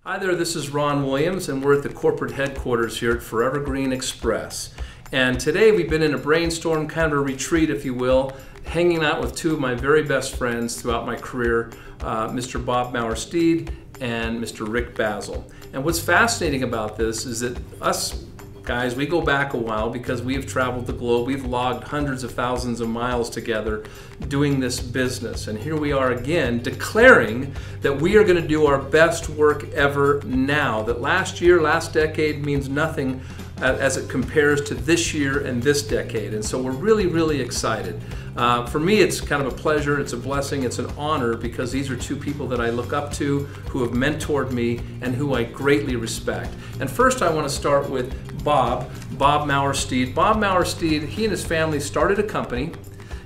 Hi there, this is Ron Williams, and we're at the corporate headquarters here at FG Xpress. And today we've been in a brainstorm, kind of a retreat, if you will, hanging out with two of my very best friends throughout my career, Mr. Bob Mower Steed and Mr. Rick Bazzill. And what's fascinating about this is that us guys, we go back a while because we have traveled the globe. We've logged hundreds of thousands of miles together doing this business. And here we are again declaring that we are going to do our best work ever now. That last year, last decade means nothing as it compares to this year and this decade. And so we're really, really excited. For me, it's kind of a pleasure, it's a blessing, it's an honor because these are two people that I look up to, who have mentored me, and who I greatly respect. And first I want to start with Bob Mower Steed. Bob Mower Steed, he and his family started a company.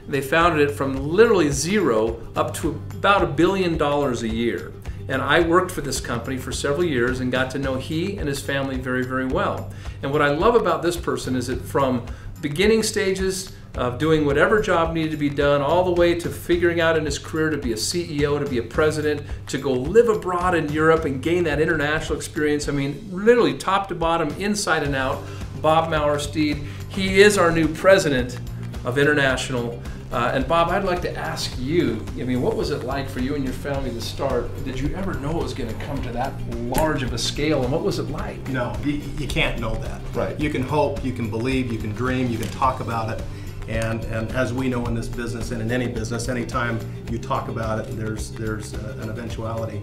They founded it from literally zero up to about $1 billion a year. And I worked for this company for several years and got to know he and his family very, very well. And what I love about this person is that from beginning stages of doing whatever job needed to be done, all the way to figuring out in his career to be a CEO, to be a president, to go live abroad in Europe and gain that international experience. I mean, literally top to bottom, inside and out, Bob Mower Steed. He is our new president of International. And Bob, I'd like to ask you, I mean, what was it like for you and your family to start? Did you ever know it was going to come to that large of a scale, and what was it like? No, you can't know that. Right. You can hope, you can believe, you can dream, you can talk about it. And as we know in this business and in any business, anytime you talk about it, there's an eventuality.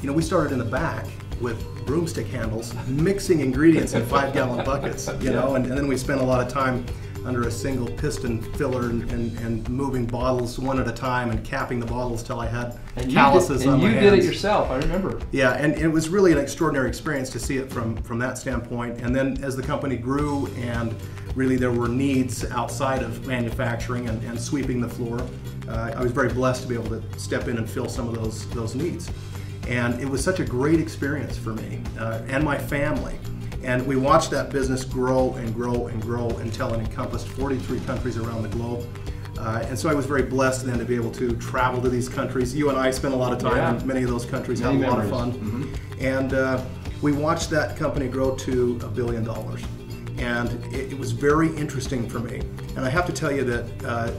We started in the back with broomstick handles, mixing ingredients in 5-gallon buckets, and then we spent a lot of time under a single piston filler and moving bottles one at a time and capping the bottles till I had calluses on my hands. And you did it yourself, I remember. Yeah, and it was really an extraordinary experience to see it from that standpoint. And then as the company grew and really there were needs outside of manufacturing and sweeping the floor, I was very blessed to be able to step in and fill some of those needs. And it was such a great experience for me and my family. And we watched that business grow and grow and grow until it encompassed 43 countries around the globe. And so I was very blessed then to be able to travel to these countries. You and I spent a lot of time in many of those countries, had a lot of fun. Mm-hmm. And we watched that company grow to $1 billion. And it was very interesting for me. And I have to tell you that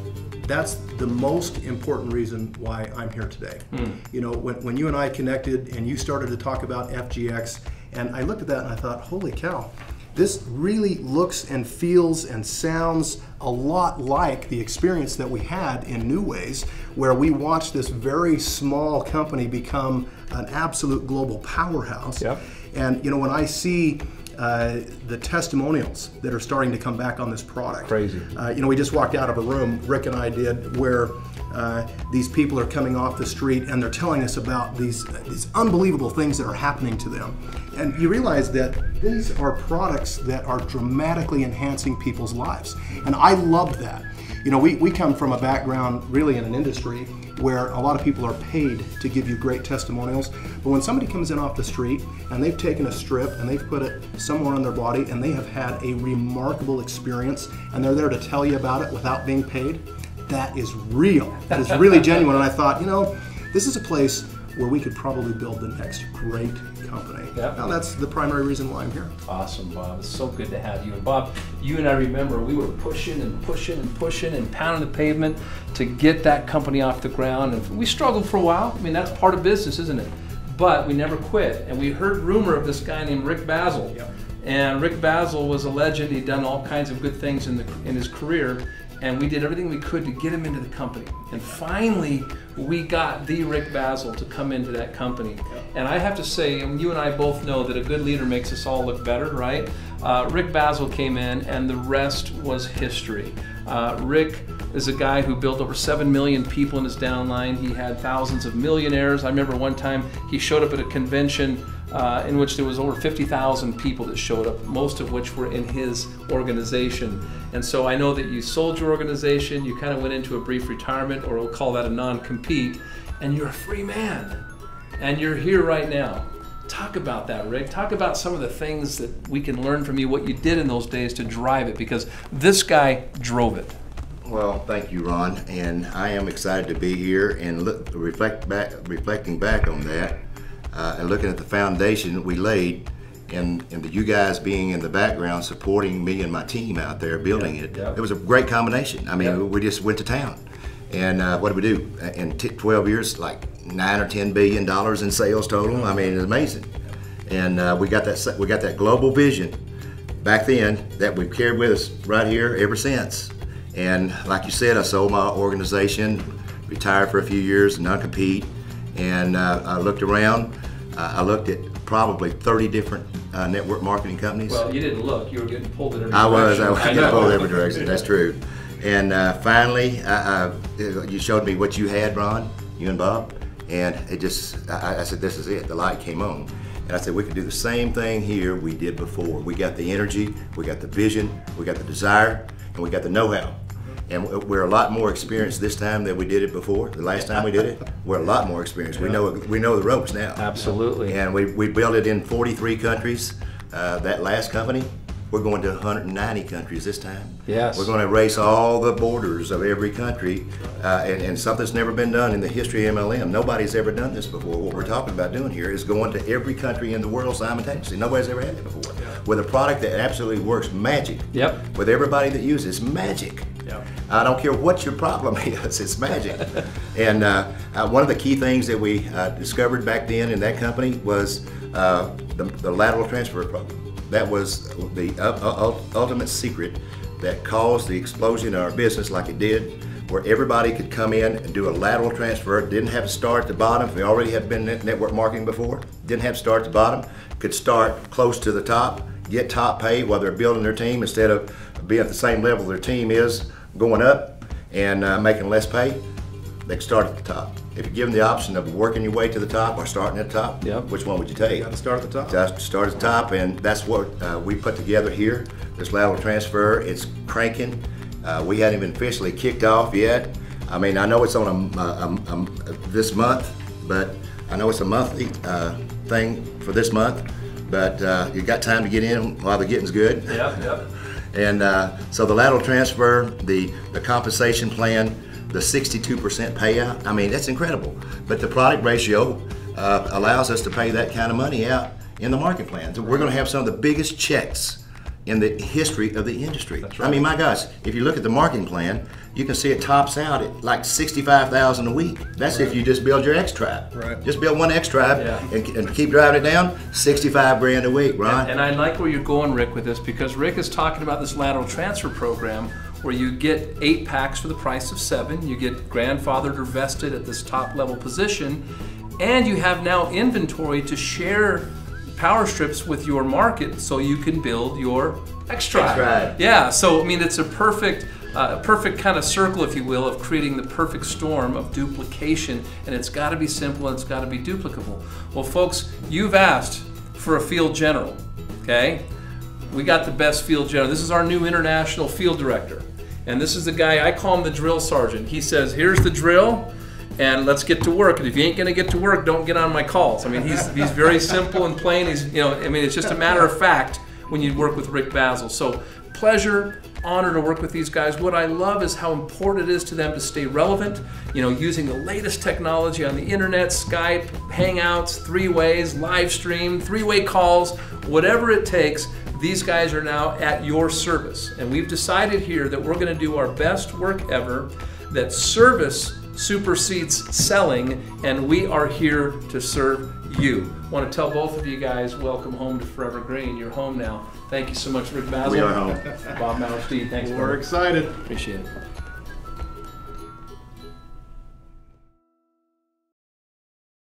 that's the most important reason why I'm here today. When you and I connected and you started to talk about FGX, and I looked at that and I thought, holy cow, this really looks and feels and sounds a lot like the experience that we had in New Ways, where we watched this very small company become an absolute global powerhouse. Yep. And when I see the testimonials that are starting to come back on this product. Crazy. We just walked out of a room, Rick and I did, where these people are coming off the street and they're telling us about these unbelievable things that are happening to them. And you realize that these are products that are dramatically enhancing people's lives. And I love that. We come from a background really in an industry where a lot of people are paid to give you great testimonials. But when somebody comes in off the street and they've taken a strip and they've put it somewhere on their body and they have had a remarkable experience and they're there to tell you about it without being paid, that is real. That is really genuine. And I thought, this is a place where we could probably build the next great company. Yep. Now that's the primary reason why I'm here. Awesome, Bob. It's so good to have you. And Bob, you and I remember we were pushing and pushing and pushing and pounding the pavement to get that company off the ground. And we struggled for a while. I mean, that's part of business, isn't it? But we never quit. And we heard rumor of this guy named Rick Bazzill. Yep. And Rick Bazzill was a legend. He'd done all kinds of good things in his career. And we did everything we could to get him into the company. And finally, we got the Rick Bazzill to come into that company. And I have to say, and you and I both know that a good leader makes us all look better, right? Rick Bazzill came in and the rest was history. Rick is a guy who built over 7 million people in his downline. He had thousands of millionaires. I remember one time he showed up at a convention in which there was over 50,000 people that showed up, most of which were in his organization. And so I know that you sold your organization, you kind of went into a brief retirement, or we'll call that a non-compete, and you're a free man. And you're here right now. Talk about that, Rick. Talk about some of the things that we can learn from you, what you did in those days to drive it, because this guy drove it. Well, thank you, Ron, and I am excited to be here and reflecting back on that. and looking at the foundation we laid, and you guys being in the background supporting me and my team out there building it, it was a great combination. I mean, we just went to town. And what did we do? In 12 years, like $9 or $10 billion in sales total. I mean, it's amazing. And we got that global vision back then that we've carried with us right here ever since. And like you said, I sold my organization, retired for a few years, non-compete, and I looked around. I looked at probably 30 different network marketing companies. Well, you didn't look. You were getting pulled in every direction. I was getting pulled in every direction. direction. That's true. And finally, you showed me what you had, Ron, you and Bob, and it just, I said, this is it. The light came on. And I said, we could do the same thing here we did before. We got the energy, we got the vision, we got the desire, and we got the know-how. And we're a lot more experienced this time than we did it before. The last time we did it, we're a lot more experienced. We know the ropes now. Absolutely. And we built it in 43 countries. That last company, we're going to 190 countries this time. Yes. We're going to erase all the borders of every country, and something that's never been done in the history of MLM. Nobody's ever done this before. What we're talking about doing here is going to every country in the world simultaneously. Nobody's ever had it before. With a product that absolutely works magic. Yep. With everybody that uses it, it's magic. Yep. I don't care what your problem is, it's magic. And one of the key things that we discovered back then in that company was the lateral transfer program. That was the ultimate secret that caused the explosion in our business like it did, where everybody could come in and do a lateral transfer. Didn't have to start at the bottom. If they already had been in network marketing before, didn't have to start at the bottom. Could start close to the top, get top pay while they're building their team instead of being at the same level their team is, going up and making less pay. They can start at the top. If you give them the option of working your way to the top or starting at the top, which one would you take? You got to start at the top. Start at the top, and that's what we put together here, this lateral transfer. It's cranking. We hadn't even officially kicked off yet. I mean, I know it's on this month, but I know it's a monthly thing for this month, but you got time to get in while the getting's good. Yep. And so the lateral transfer, the compensation plan, the 62% payout, I mean, that's incredible. But the product ratio allows us to pay that kind of money out in the market plan. So we're going to have some of the biggest checks in the history of the industry. That's right. I mean, my gosh, if you look at the marketing plan, you can see it tops out at like $65,000 a week. That's if you just build your X Tribe. Right. Just build one X Tribe and keep driving it down, 65 grand a week, Ron. And I like where you're going, Rick, with this, because Rick is talking about this lateral transfer program where you get 8 packs for the price of 7. You get grandfathered or vested at this top level position, and you have now inventory to share power strips with your market so you can build your X Tribe. Yeah, so I mean, it's a perfect kind of circle, if you will, of creating the perfect storm of duplication, and it's got to be simple and it's got to be duplicable. Well, folks, you've asked for a field general, okay? We got the best field general. This is our new international field director, and this is the guy, I call him the drill sergeant. He says, here's the drill, and let's get to work. And if you ain't gonna get to work, don't get on my calls. I mean, he's very simple and plain. He's, I mean, it's just a matter of fact when you work with Rick Bazzill. So pleasure, honor to work with these guys. What I love is how important it is to them to stay relevant, using the latest technology on the internet, Skype, Hangouts, 3-ways, live stream, 3-way calls, whatever it takes. These guys are now at your service. And we've decided here that we're gonna do our best work ever, that service supersedes selling, and we are here to serve you. I want to tell both of you guys, welcome home to Forever Green. You're home now. Thank you so much, Rick Bazzill. We are home. Bob Mower, Steed, thanks. We're excited. Appreciate it.